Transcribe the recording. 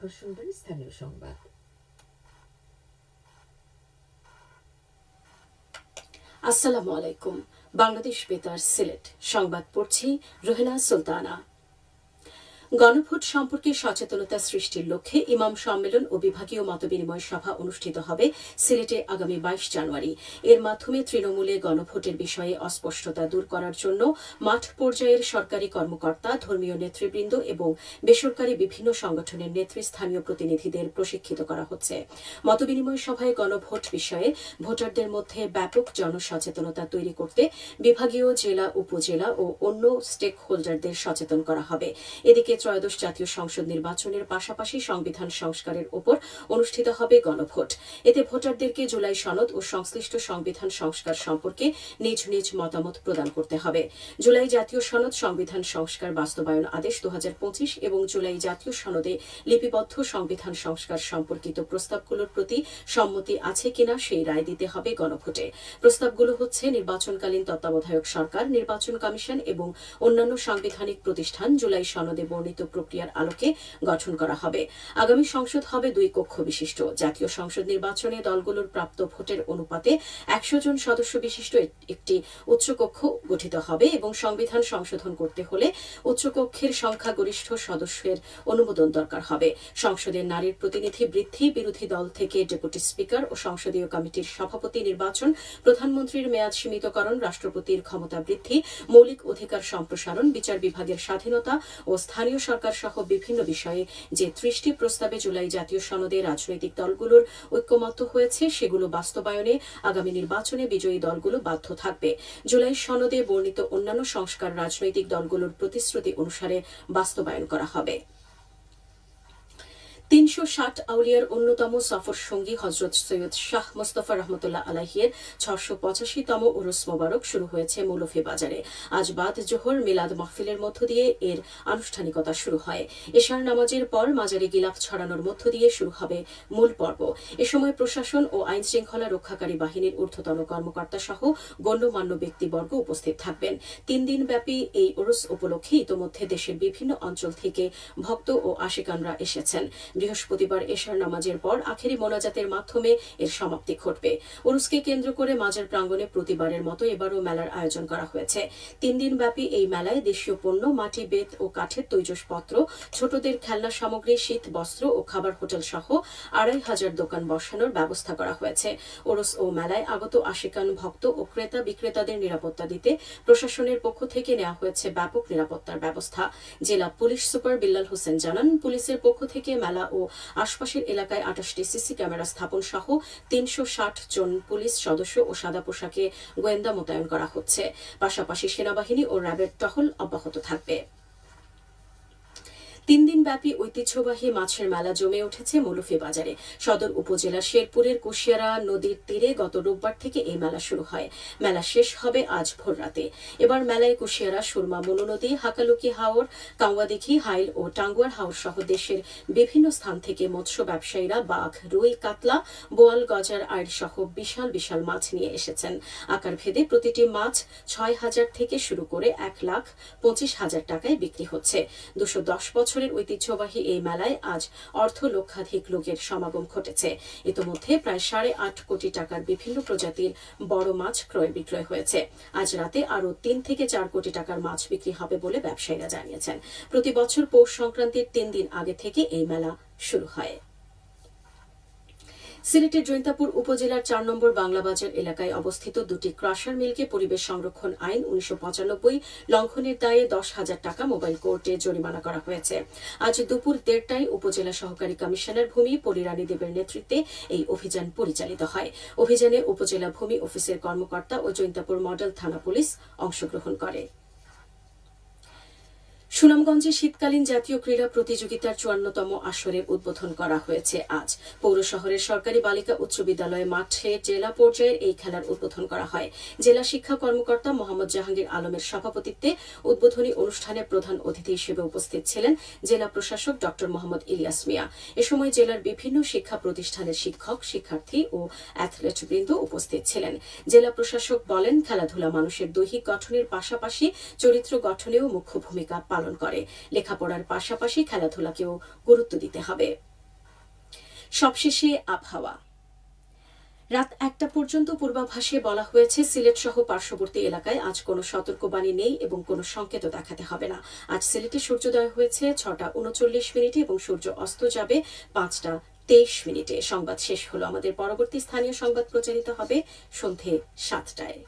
এরপর শুনবেন স্থানীয় সংবাদ। আসসালামু আলাইকুম। বাংলাদেশ বেতার সিলেট সংবাদ পড়ছি রোহেনা সুলতানা। গণভোট সম্পর্কে সচেতনতা সৃষ্টির লক্ষ্যে ইমাম সম্মেলন ও বিভাগীয় মতবিনিময় সভা অনুষ্ঠিত হবে সিলেটে আগামী 22 জানুয়ারি। এর মাধ্যমে তৃণমূলে গণভোটের বিষয়ে অস্পষ্টতা দূর করার জন্য মাঠ পর্যায়ের সরকারি কর্মকর্তা, ধর্মীয় নেতৃবৃন্দ এবং বেসরকারি বিভিন্ন সংগঠনের নেতৃস্থানীয় প্রতিনিধিদের প্রশিক্ষিত করা হচ্ছে। মতবিনিময় সভায় গণভোট বিষয়ে ভোটারদের মধ্যে ব্যাপক জনসচেতনতা তৈরি করতে বিভাগীয়, জেলা, উপজেলা ও অন্য স্টেক হোল্ডারদের সচেতন করা হবে। এদিকে ত্রয়োদশ জাতীয় সংসদ নির্বাচনের পাশাপাশি সংবিধান সংস্কারের উপর অনুষ্ঠিত হবে গণভোট। এতে ভোটারদেরকে জুলাই সনদ ও সংশ্লিষ্ট সংবিধান সংস্কার সম্পর্কে নিজ নিজ মতামত প্রদান করতে হবে। জুলাই জাতীয় সনদ সংবিধান সংস্কার বাস্তবায়ন আদেশ 2025 এবং জুলাই জাতীয় সনদে লিপিবদ্ধ সংবিধান সংস্কার সম্পর্কিত প্রস্তাবগুলোর প্রতি সম্মতি আছে কিনা সেই রায় দিতে হবে গণভোটে। প্রস্তাবগুলো হচ্ছে নির্বাচনকালীন তত্ত্বাবধায়ক সরকার, নির্বাচন কমিশন এবং অন্যান্য সাংবিধানিক প্রতিষ্ঠান জুলাই সনদে বর্ণিত প্রক্রিয়ার আলোকে গঠন করা হবে। আগামী সংসদ হবে 2 কক্ষ বিশিষ্ট। জাতীয় সংসদ নির্বাচনে দলগুলোর প্রাপ্ত ভোটের অনুপাতে 100 জন সদস্য বিশিষ্ট একটি উচ্চকক্ষ গঠিত হবে এবং সংবিধান সংশোধন করতে হলে উচ্চকক্ষের সংখ্যাগরিষ্ঠ সদস্যের অনুমোদন দরকার হবে। সংসদের নারীর প্রতিনিধি বৃদ্ধি, বিরোধী দল থেকে ডেপুটি স্পিকার ও সংসদীয় কমিটির সভাপতি নির্বাচন, প্রধানমন্ত্রীর মেয়াদ সীমিতকরণ, রাষ্ট্রপতির ক্ষমতা বৃদ্ধি, মৌলিক অধিকার সম্প্রসারণ, বিচার বিভাগের স্বাধীনতা ও স্থানীয় সরকার সহ বিভিন্ন বিষয়ে যে 30টি প্রস্তাবে জুলাই জাতীয় সনদে রাজনৈতিক দলগুলোর ঐক্যমত্য হয়েছে সেগুলো বাস্তবায়নে আগামী নির্বাচনে বিজয়ী দলগুলো বাধ্য থাকবে। জুলাই সনদে বর্ণিত অন্যান্য সংস্কার রাজনৈতিক দলগুলোর প্রতিশ্রুতি অনুসারে বাস্তবায়ন করা হবে। 360 আউলিয়ার অন্যতম সফর সঙ্গী হজরত সৈয়দ শাহ মোস্তফা রহমতুল্লাহ আলাহির 685তম উরুস মোবারক শুরু হয়েছে মৌলভীবাজারে। আজ বাদ জোহর মিলাদ মাহফিলের মধ্য দিয়ে এর আনুষ্ঠানিকতা শুরু হয়। এশার নামাজের পর মাজারে গিলাফ ছড়ানোর মধ্য দিয়ে শুরু হবে মূল পর্ব। এ সময় প্রশাসন ও আইন শৃঙ্খলা রক্ষাকারী বাহিনীর ঊর্ধ্বতন কর্মকর্তা সহ গণ্যমান্য ব্যক্তিবর্গ উপস্থিত থাকবেন। 3 দিনব্যাপী এই উরুস উপলক্ষে ইতোমধ্যে দেশের বিভিন্ন অঞ্চল থেকে ভক্ত ও আশিকানরা এসেছেন। বৃহস্পতিবার এশার নামাজের পর আখেরি মোনাজাতের মাধ্যমে এর সমাপ্তি ঘটবে। উরুসকে কেন্দ্র করে মাজার প্রাঙ্গণে প্রতিবারের মতো এবারও মেলার আয়োজন করা হয়েছে। 3 দিনব্যাপী এই মেলায় দেশীয় পণ্য, মাটি, বেত ও কাঠের তৈজসপত্র, ছোটদের খেলনা সামগ্রী, শীত বস্ত্র ও খাবার হোটেল সহ 2500 দোকান বসানোর ব্যবস্থা করা হয়েছে। উরুস ও মেলায় আগত আশিকান, ভক্ত ও ক্রেতা বিক্রেতাদের নিরাপত্তা দিতে প্রশাসনের পক্ষ থেকে নেওয়া হয়েছে ব্যাপক নিরাপত্তার ব্যবস্থা। জেলা পুলিশ সুপার বিল্লাল হোসেন জানান, পুলিশের পক্ষ থেকে মেলা ও আশপাশের এলাকায় 28টি সিসি ক্যামেরা স্থাপন সহ 360 জন পুলিশ সদস্য ও সাদা পোশাকে গোয়েন্দা মোতায়েন করা হচ্ছে। পাশাপাশি সেনাবাহিনী ও র্যাবের টহল অব্যাহত থাকবে। 3 দিনব্যাপী ঐতিহ্যবাহী মাছের মেলা জমে উঠেছে মৌলভীবাজারে। সদর উপজেলার শেরপুরের কুশিয়ারা নদীর তীরে গত রোববার থেকে এই মেলা শুরু হয়। মেলা শেষ হবে আজ ভোররাতে। এবার মেলায় কুশিয়ারা, সুরমা, মনুনদী, হাকালুকি হাওর, কাওয়াদিঘি, হাইল ও টাঙ্গুয়ার হাওর সহ দেশের বিভিন্ন স্থান থেকে মৎস্য ব্যবসায়ীরা বাঘ, রুই, কাতলা, বোয়াল, গজার, আইড় সহ বিশাল বিশাল মাছ নিয়ে এসেছেন। আকার ভেদে প্রতিটি মাছ 6,000 থেকে শুরু করে 1,25,000 টাকায় বিক্রি হচ্ছে। 210 বছরের ঐতিহ্যবাহী এই মেলায় আজ অর্ধলক্ষাধিক লোকের সমাগম ঘটেছে। ইতোমধ্যে প্রায় 8.5 কোটি টাকার বিভিন্ন প্রজাতির বড় মাছ ক্রয় বিক্রয় হয়েছে। আজ রাতে আরও 3 থেকে 4 কোটি টাকার মাছ বিক্রি হবে বলে ব্যবসায়ীরা জানিয়েছেন। প্রতি বছর পৌষ সংক্রান্তির 3 দিন আগে থেকে এই মেলা শুরু হয়। সিলেটের জৈন্তাপুর উপজেলার 4 নম্বর বাংলাবাজার এলাকায় অবস্থিত 2টি ক্রাশার মিলকে পরিবেশ সংরক্ষণ আইন 1995 লঙ্ঘনের দায়ে 10,000 টাকা মোবাইল কোর্টে জরিমানা করা হয়েছে। আজ দুপুর 1:30টায় উপজেলা সহকারী কমিশনার ভূমি পরিরানী দেবের নেতৃত্বে এই অভিযান পরিচালিত হয়। অভিযানে উপজেলা ভূমি অফিসের কর্মকর্তা ও জৈন্তাপুর মডেল থানা পুলিশ অংশগ্রহণ করে। সুনামগঞ্জে শীতকালীন জাতীয় ক্রীড়া প্রতিযোগিতার 54তম আসরের উদ্বোধন করা হয়েছে আজ। পৌর শহরের সরকারি বালিকা উচ্চ বিদ্যালয় মাঠে জেলা পর্যায়ের এই খেলার উদ্বোধন করা হয়। জেলা শিক্ষা কর্মকর্তা মোহাম্মদ জাহাঙ্গীর আলমের সভাপতিত্বে উদ্বোধনী অনুষ্ঠানে প্রধান অতিথি হিসেবে উপস্থিত ছিলেন জেলা প্রশাসক ড মোহাম্মদ ইলিয়াস মিয়া। এ সময় জেলার বিভিন্ন শিক্ষা প্রতিষ্ঠানের শিক্ষক, শিক্ষার্থী ও অ্যাথলেটবৃন্দ উপস্থিত ছিলেন। জেলা প্রশাসক বলেন, খেলাধুলা মানুষের দৈহিক গঠনের পাশাপাশি চরিত্র গঠনেও মুখ্য ভূমিকা পালন করে। লেখাপড়ার পাশাপাশি খেলাধুলাকেও গুরুত্ব দিতে হবে। সবশেষে আবহাওয়া। রাত 1টা পর্যন্ত পূর্বাভাসে বলা হয়েছে সিলেট সহ পার্শ্ববর্তী এলাকায় আজ কোনো সতর্কবাণী নেই এবং কোনো সংকেতও দেখাতে হবে না। আজ সিলেটে সূর্যোদয় হয়েছে 6টা 39 এবং সূর্য অস্ত যাবে 5টা 23। সংবাদ শেষ হলো। আমাদের পরবর্তী স্থানীয় সংবাদ প্রচারিত হবে সন্ধে 7টায়।